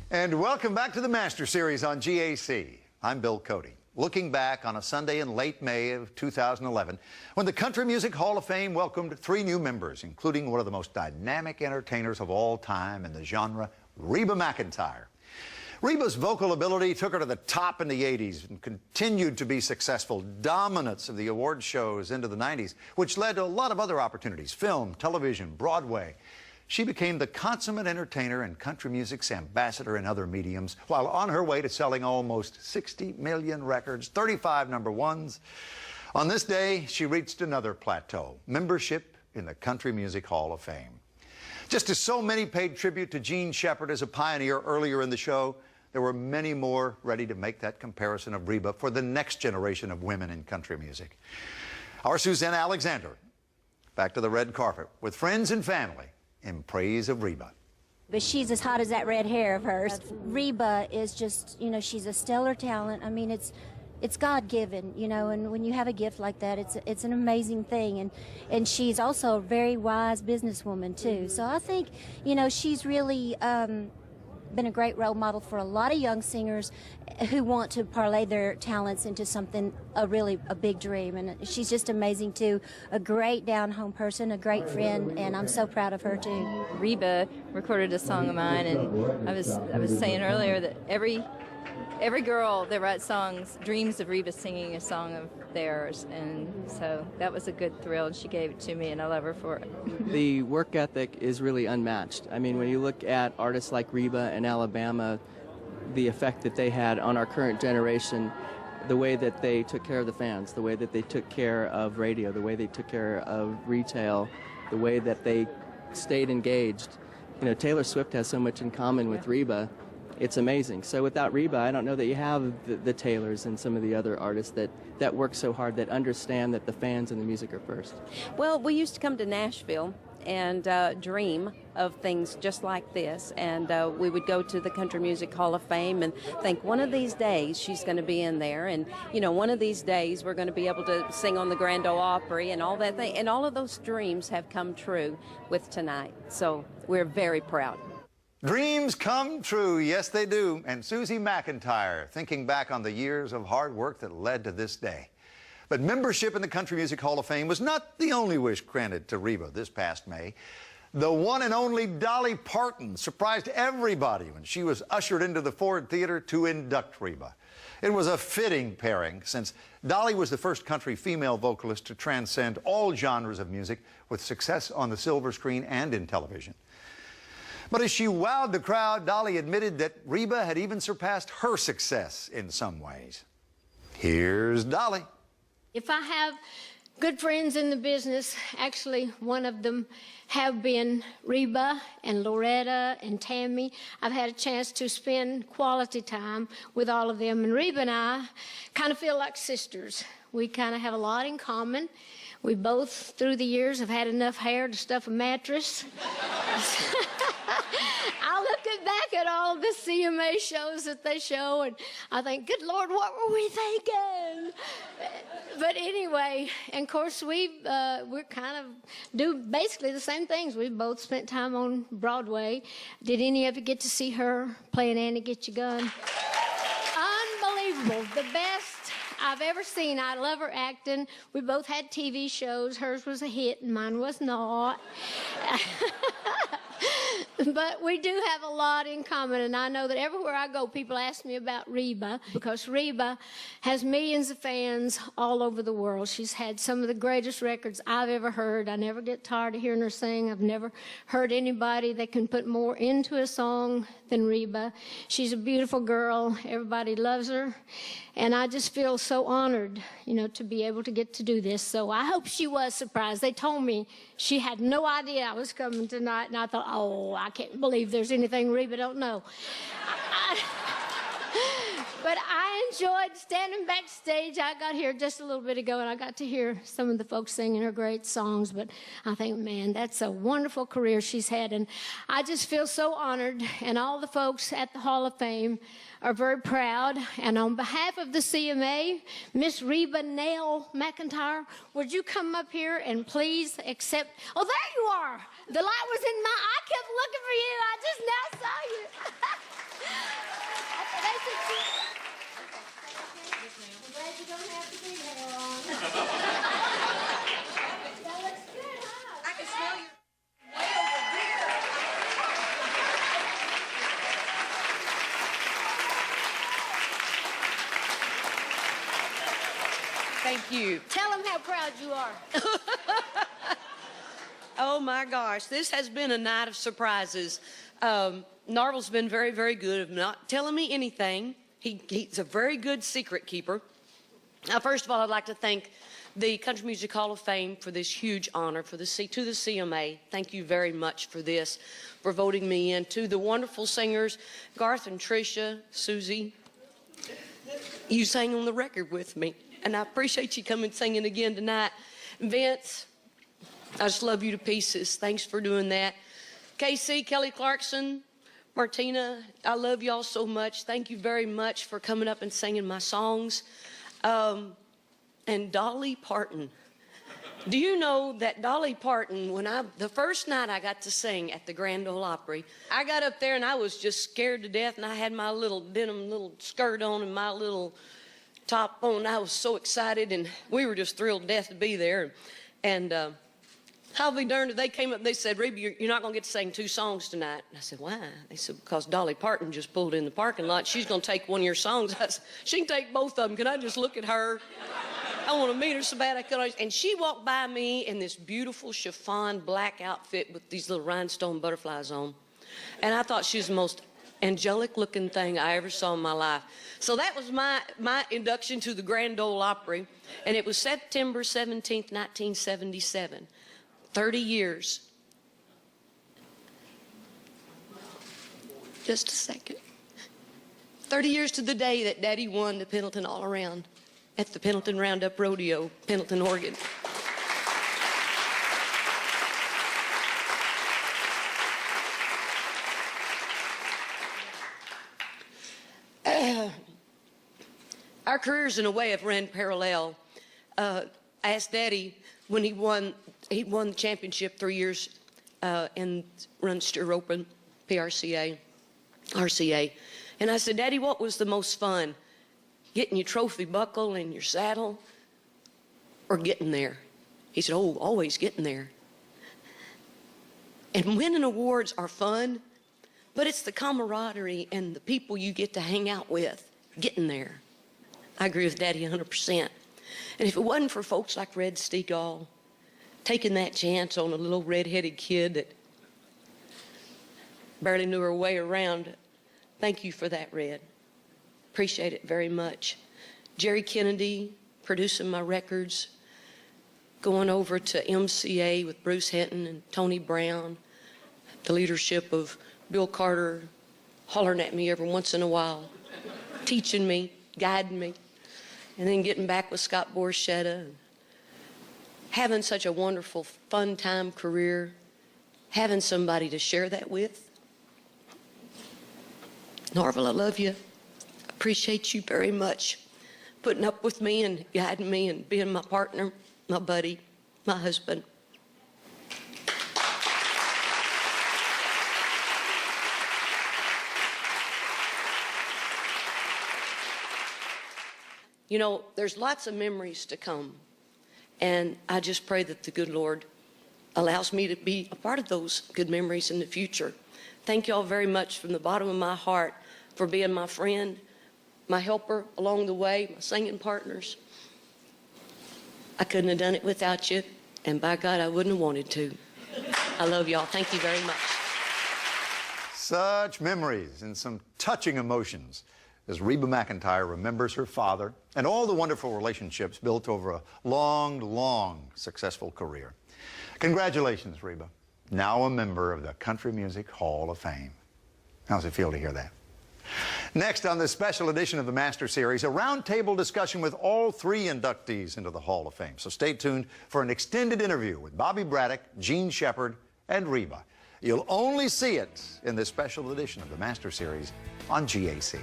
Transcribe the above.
And welcome back to the Master Series on GAC. I'm Bill Cody. Looking back on a Sunday in late May of 2011, when the Country Music Hall of Fame welcomed 3 new members, including one of the most dynamic entertainers of all time in the genre, Reba McEntire. Reba's vocal ability took her to the top in the 80s and continued to be successful, dominance of the award shows into the 90s, which led to a lot of other opportunities, film, television, Broadway. She became the consummate entertainer and country music's ambassador in other mediums, while on her way to selling almost 60 million records, 35 number ones. On this day, she reached another plateau, membership in the Country Music Hall of Fame. Just as so many paid tribute to Gene Shepard as a pioneer earlier in the show, there were many more ready to make that comparison of Reba for the next generation of women in country music. Our Susanna Alexander, back to the red carpet with friends and family in praise of Reba. But she's as hot as that red hair of hers. Reba is just, you know, she's a stellar talent. I mean, it's God-given, you know, and when you have a gift like that, it's an amazing thing. And she's also a very wise businesswoman, too. So I think, you know, she's really been a great role model for a lot of young singers who want to parlay their talents into something, a big dream. And she's just amazing, too. A great down-home person, a great friend, and I'm so proud of her, too. Reba recorded a song of mine, and I was saying earlier that every girl that writes songs dreams of Reba singing a song of theirs, and so that was a good thrill, and she gave it to me, and I love her for it. The work ethic is really unmatched. I mean, when you look at artists like Reba and Alabama, the effect that they had on our current generation, the way that they took care of the fans, the way that they took care of radio, the way they took care of retail, the way that they stayed engaged. You know, Taylor Swift has so much in common with Reba. It's amazing. So without Reba, I don't know that you have the Taylors and some of the other artists that work so hard, that understand that the fans and the music are first. Well, we used to come to Nashville and dream of things just like this, and we would go to the Country Music Hall of Fame and think one of these days she's going to be in there, and you know, one of these days we're going to be able to sing on the Grand Ole Opry and all that thing, and all of those dreams have come true with tonight, so we're very proud. Dreams come true, yes they do. And Susie McEntire, thinking back on the years of hard work that led to this day. But membership in the Country Music Hall of Fame was not the only wish granted to Reba this past May. The one and only Dolly Parton surprised everybody when she was ushered into the Ford Theater to induct Reba. It was a fitting pairing, since Dolly was the first country female vocalist to transcend all genres of music with success on the silver screen and in television. But as she wowed the crowd, Dolly admitted that Reba had even surpassed her success in some ways. Here's Dolly. If I have good friends in the business, actually one of them have been Reba and Loretta and Tammy. I've had a chance to spend quality time with all of them. And Reba and I kind of feel like sisters. We kind of have a lot in common. We both, through the years, have had enough hair to stuff a mattress. I look back at all the CMA shows that they show, and I think, good Lord, what were we thinking? But anyway, and of course, we're kind of do basically the same things. We've both spent time on Broadway. Did any of you get to see her playing Annie Get Your Gun? Unbelievable. The best I've ever seen. I love her acting. We both had TV shows. Hers was a hit and mine was not. But we do have a lot in common, and I know that everywhere I go, people ask me about Reba, because Reba has millions of fans all over the world. She's had some of the greatest records I've ever heard. I never get tired of hearing her sing. I've never heard anybody that can put more into a song than Reba. She's a beautiful girl. Everybody loves her, and I just feel so honored, you know, to be able to get to do this. So I hope she was surprised. They told me she had no idea I was coming tonight, and I thought, oh, I can't believe there's anything Reba don't know. But I enjoyed standing backstage. I got here just a little bit ago, and I got to hear some of the folks singing her great songs. But I think, man, that's a wonderful career she's had. And I just feel so honored. And all the folks at the Hall of Fame are very proud. And on behalf of the CMA, Miss Reba Nell McEntire, would you come up here and please accept... Oh, there you are. The light was in my... I kept looking for you. I just now saw you. you. Tell them how proud you are. Oh my gosh, this has been a night of surprises. Narvel's been very, very good of not telling me anything. He's a very good secret keeper. Now, first of all, I'd like to thank the Country Music Hall of Fame for this huge honor, to the CMA. Thank you very much for this, for voting me in. To the wonderful singers, Garth and Tricia, Susie, you sang on the record with me, and I appreciate you coming singing again tonight. Vince, I just love you to pieces. Thanks for doing that. Casey, Kelly Clarkson, Martina, I love y'all so much. Thank you very much for coming up and singing my songs. And Dolly Parton. Do you know that Dolly Parton, the first night I got to sing at the Grand Ole Opry, I got up there and I was just scared to death, and I had my little denim little skirt on and my little top on. I was so excited, and we were just thrilled to death to be there. And I'll be darned if they came up and they said, Reba, you're not going to get to sing 2 songs tonight. And I said, why? They said, because Dolly Parton just pulled in the parking lot. She's going to take one of your songs. I said, she can take both of them. Can I just look at her? I want to meet her so bad I could. And she walked by me in this beautiful chiffon black outfit with these little rhinestone butterflies on. And I thought she was the most angelic looking thing I ever saw in my life. So that was my induction to the Grand Ole Opry. And it was September 17th, 1977. 30 years. Just a second. 30 years to the day that Daddy won the Pendleton All Around at the Pendleton Roundup Rodeo, Pendleton, Oregon. Our careers, in a way, have ran parallel. I asked Daddy when he won the championship 3 years in Run Steer Open, PRCA, RCA. And I said, Daddy, what was the most fun? Getting your trophy buckle and your saddle, or getting there? He said, oh, always getting there. And winning awards are fun, but it's the camaraderie and the people you get to hang out with getting there. I agree with Daddy 100%. And if it wasn't for folks like Red Steagall taking that chance on a little red-headed kid that barely knew her way around, thank you for that, Red. Appreciate it very much. Jerry Kennedy producing my records, going over to MCA with Bruce Hinton and Tony Brown, the leadership of Bill Carter, hollering at me every once in a while, teaching me, guiding me, and then getting back with Scott Borchetta, and having such a wonderful, fun time career, having somebody to share that with. Narvel, I love you. Appreciate you very much. Putting up with me and guiding me and being my partner, my buddy, my husband. You know, there's lots of memories to come, and I just pray that the good Lord allows me to be a part of those good memories in the future. Thank you all very much from the bottom of my heart for being my friend, my helper along the way, my singing partners. I couldn't have done it without you, and by God, I wouldn't have wanted to. I love y'all. Thank you very much. Such memories and some touching emotions as Reba McEntire remembers her father and all the wonderful relationships built over a long, long, successful career. Congratulations, Reba. Now a member of the Country Music Hall of Fame. How's it feel to hear that? Next on this special edition of the Master Series, a roundtable discussion with all 3 inductees into the Hall of Fame. So stay tuned for an extended interview with Bobby Braddock, Gene Shepard, and Reba. You'll only see it in this special edition of the Master Series on GAC.